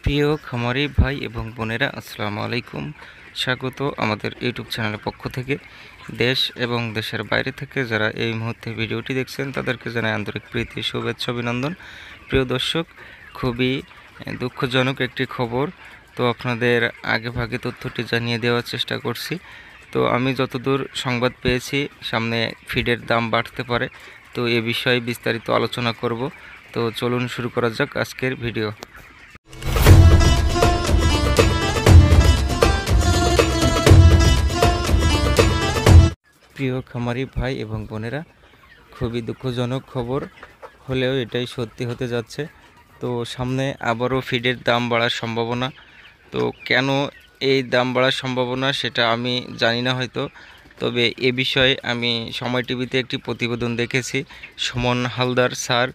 প্রিয় খামারি ভাই এবং বোনেরা, আসসালামু আলাইকুম। স্বাগত আমাদের ইউটিউব চ্যানেলের পক্ষ থেকে। দেশ এবং দেশের বাইরে থেকে যারা এই মুহূর্তে ভিডিওটি দেখছেন তাদেরকে জানাই আন্তরিক প্রীতি, শুভেচ্ছা, অভিনন্দন। প্রিয় দর্শক, খুবই দুঃখজনক একটি খবর। তো আপনাদের আগেভাগে তথ্যটি জানিয়ে দেওয়ার চেষ্টা করছি। তো আমি যতদূর সংবাদ পেয়েছি, সামনে ফিডের দাম বাড়তে পারে। তো এ বিষয়ে বিস্তারিত আলোচনা করব। তো চলুন শুরু করা যাক আজকের ভিডিও। প্রিয় খামারি ভাই এবং বোনেরা, খুবই দুঃখজনক খবর হলেও এটাই সত্যি হতে যাচ্ছে। তো সামনে আবারও ফিডের দাম বাড়ার সম্ভাবনা। তো কেন এই দাম বাড়ার সম্ভাবনা সেটা আমি জানি না হয়তো, তবে এ বিষয়ে আমি সময় টিভিতে একটি প্রতিবেদন দেখেছি। সুমন হালদার স্যার,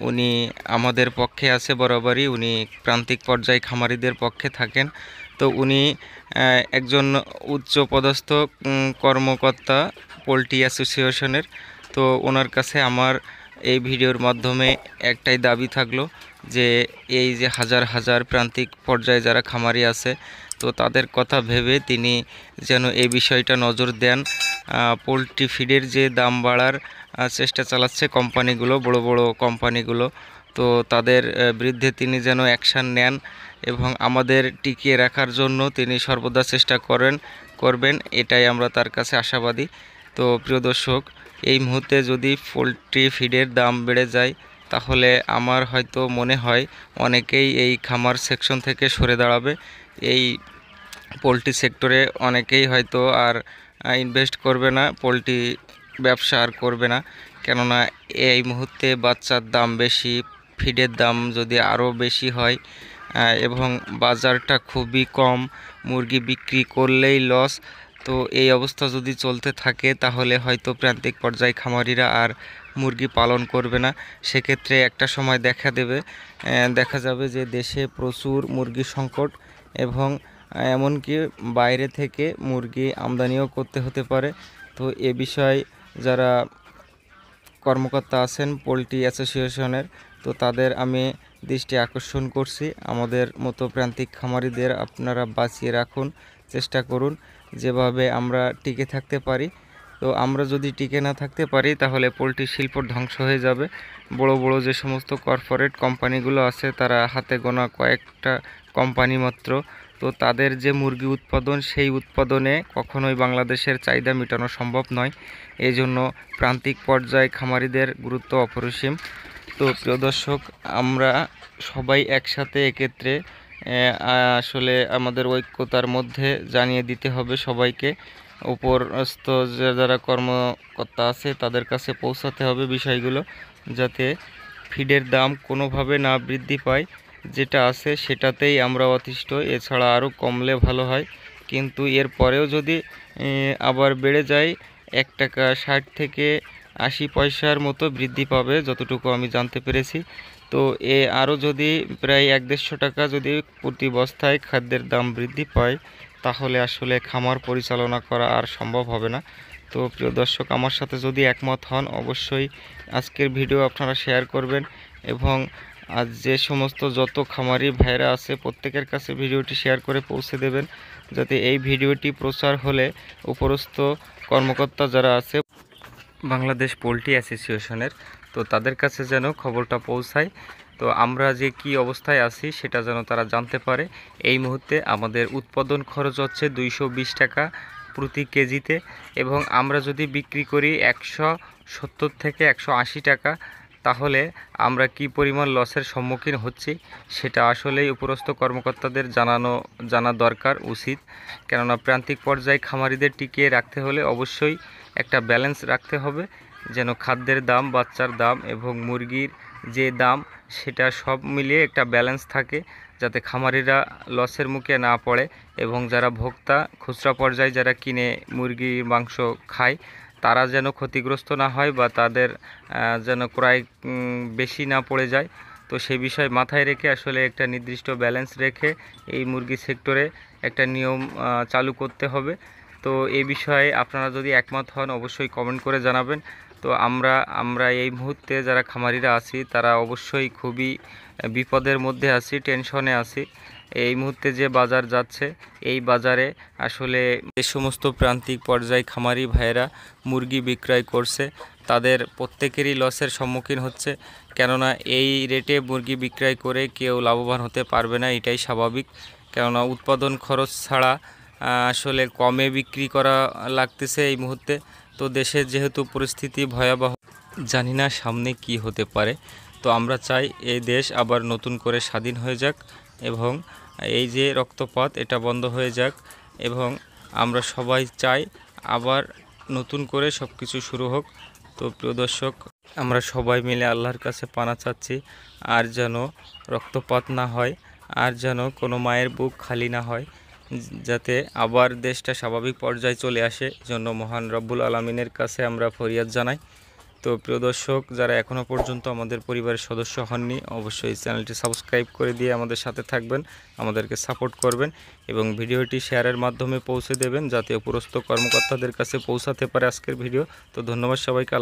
উনি আমাদের পক্ষে আছে বরাবরই, উনি প্রান্তিক পর্যায়ে খামারিদের পক্ষে থাকেন। তো উনি একজন উচ্চপদস্থ কর্মকর্তা পোলট্রি অ্যাসোসিয়েশনের। তো ওনার কাছে আমার এই ভিডিওর মাধ্যমে একটাই দাবি থাকলো যে এই যে হাজার হাজার প্রান্তিক পর্যায়ে যারা খামারি আছে, তো তাদের কথা ভেবে তিনি যেন এই বিষয়টা নজর দেন। পোলট্রি ফিডের যে দাম বাড়ার চেষ্টা চালাচ্ছে কোম্পানিগুলো, বড় বড় কোম্পানিগুলো, তো তাদের বিরুদ্ধে তিনি যেন অ্যাকশান নেন এবং আমাদের টিকিয়ে রাখার জন্য তিনি সর্বদা চেষ্টা করবেন, এটাই আমরা তার কাছে আশাবাদী। তো প্রিয় দর্শক, এই মুহূর্তে যদি পোলট্রি ফিডের দাম বেড়ে যায়, তাহলে আমার হয়তো মনে হয় অনেকেই এই খামার সেকশন থেকে সরে দাঁড়াবে। এই পোলট্রি সেক্টরে অনেকেই হয়তো আর ইনভেস্ট করবে না, পোলট্রি ব্যবসা আর করবে না। কেননা এই মুহূর্তে বাচ্চার দাম বেশি, ফিডের দাম যদি আরও বেশি হয় এবং বাজারটা খুবই কম, মুরগি বিক্রি করলেই লস। তো এই অবস্থা যদি চলতে থাকে তাহলে হয়তো প্রান্তিক পর্যায়ে খামারিরা আর মুরগি পালন করবে না। সেক্ষেত্রে একটা সময় দেখা যাবে যে দেশে প্রচুর মুরগির সংকট এবং এমনকি বাইরে থেকে মুরগি আমদানিও করতে হতে পারে। তো এ বিষয়ে যারা কর্মকর্তা আছেন পোলট্রি অ্যাসোসিয়েশনের, তো তাদের আমি দৃষ্টি আকর্ষণ করছি, আমাদের মতো প্রান্তিক খামারিদের আপনারা বাঁচিয়ে রাখুন, চেষ্টা করুন যেভাবে আমরা টিকে থাকতে পারি। তো আমরা যদি টিকে না থাকতে পারি তাহলে পোলট্রি শিল্প ধ্বংস হয়ে যাবে। বড় বড় যে সমস্ত কর্পোরেট কোম্পানিগুলো আছে, তারা হাতে গোনা কয়েকটা কোম্পানি মাত্র। তো তাদের যে মুরগি উৎপাদন, সেই উৎপাদনে কখনোই বাংলাদেশের চাহিদা মেটানো সম্ভব নয়। এই জন্য প্রান্তিক পর্যায়ে খামারিদের গুরুত্ব অপরিসীম। তো প্রিয় দর্শক, আমরা সবাই একসাথে এক্ষেত্রে আসলে আমাদের ঐক্যতার মধ্যে জানিয়ে দিতে হবে সবাইকে। উপরস্থ যারা কর্মকর্তা আছে তাদের কাছে পৌঁছাতে হবে বিষয়গুলো, যাতে ফিডের দাম কোনোভাবে না বৃদ্ধি পায়। যেটা আছে সেটাতেই আমরা অতিষ্ঠ, এছাড়া আরও কমলে ভালো হয়। কিন্তু এর পরেও যদি আবার বেড়ে যায়, 1 টাকা 60 থেকে 80 পয়সার মতো বৃদ্ধি পাবে যতটুকু আমি জানতে পেরেছি। তো আরও যদি প্রায় 1-150 টাকা যদি প্রতি বস্তায় খাদ্যের দাম বৃদ্ধি পায়, তাহলে আসলে খামার পরিচালনা করা আর সম্ভব হবে না। তো প্রিয় দর্শক, আমার সাথে যদি একমত হন, অবশ্যই আজকের ভিডিও আপনারা শেয়ার করবেন এবং আজ যে সমস্ত যত খামারি ভাইরা আছে প্রত্যেকের কাছে ভিডিওটি শেয়ার করে পৌঁছে দেবেন, যাতে এই ভিডিওটি প্রচার হলে উপরস্থ কর্মকর্তা যারা আছে বাংলাদেশ পোলট্রি অ্যাসোসিয়েশনের, তো তাদের কাছে যেন খবরটা পৌঁছায়। তো আমরা যে কি অবস্থায় আছি সেটা যেন তারা জানতে পারে। এই মুহূর্তে আমাদের উৎপাদন খরচ হচ্ছে 220 টাকা প্রতি কেজিতে, এবং আমরা যদি বিক্রি করি 170 থেকে 180 টাকা, তাহলে আমরা কি পরিমাণ লসের সম্মুখীন হচ্ছি সেটা আসলেই উপরস্থ কর্মকর্তাদের জানা দরকার উচিত। কেননা প্রান্তিক পর্যায়ে খামারিদের টিকিয়ে রাখতে হলে অবশ্যই একটা ব্যালেন্স রাখতে হবে, যেন খাদ্যের দাম, বাচ্চার দাম এবং মুরগির যে দাম, সেটা সব মিলিয়ে একটা ব্যালেন্স থাকে, যাতে খামারিরা লসের মুখে না পড়ে এবং যারা ভোক্তা খুচরা পর্যায়ে যারা কিনে মুরগির মাংস খায়, তারা যেন ক্ষতিগ্রস্ত না হয় বা তাদের যেন ক্রয় বেশি না পড়ে যায়। তো সেই বিষয় মাথায় রেখে আসলে একটা নির্দিষ্ট ব্যালেন্স রেখে এই মুরগি সেক্টরে একটা নিয়ম চালু করতে হবে। তো এই বিষয়ে আপনারা যদি একমত হন অবশ্যই কমেন্ট করে জানাবেন। তো তো আমরা এই মুহূর্তে যারা খামারিরা আছি তারা অবশ্যই খুবই বিপদের মধ্যে আছি, টেনশনে আছি। এই মুহূর্তে যে বাজার যাচ্ছে, এই বাজারে আসলে যে সমস্ত প্রান্তিক পর্যায়ে খামারি ভাইয়েরা মুরগি বিক্রয় করছে তাদের প্রত্যেকেরই লসের সম্মুখীন হচ্ছে, কেননা এই রেটে মুরগি বিক্রয় করে কেউ লাভবান হতে পারবে না, এটাই স্বাভাবিক। কেননা উৎপাদন খরচ ছাড়া আসলে কমে বিক্রি করা লাগতেছে এই মুহূর্তে। তো দেশের যেহেতু পরিস্থিতি ভয়াবহ, জানি না সামনে কি হতে পারে। তো আমরা চাই এই দেশ আবার নতুন করে স্বাধীন হয়ে যাক এবং এই যে রক্তপাত এটা বন্ধ হয়ে যাক, এবং আমরা সবাই চাই আবার নতুন করে সব কিছু শুরু হোক। তো প্রিয় দর্শক, আমরা সবাই মিলে আল্লাহর কাছে পানা চাচ্ছি আর যেন রক্তপাত না হয়, আর যেন কোনো মায়ের বুক খালি না হয়, যাতে আবার দেশটা স্বাভাবিক পর্যায়ে চলে আসে। জন্য মহান রব্বুল আলামিনের কাছে আমরা ফরিয়াদ জানাই। তো প্রিয় দর্শক, যারা এখনও পর্যন্ত আমাদের পরিবারের সদস্য হননি, অবশ্যই চ্যানেলটি সাবস্ক্রাইব করে দিয়ে আমাদের সাথে থাকবেন, আমাদেরকে সাপোর্ট করবেন এবং ভিডিওটি শেয়ারের মাধ্যমে পৌঁছে দেবেন যাতে উপরস্থ কর্মকর্তাদের কাছে পৌঁছাতে পারে আজকের ভিডিও। তো ধন্যবাদ সবাইকে।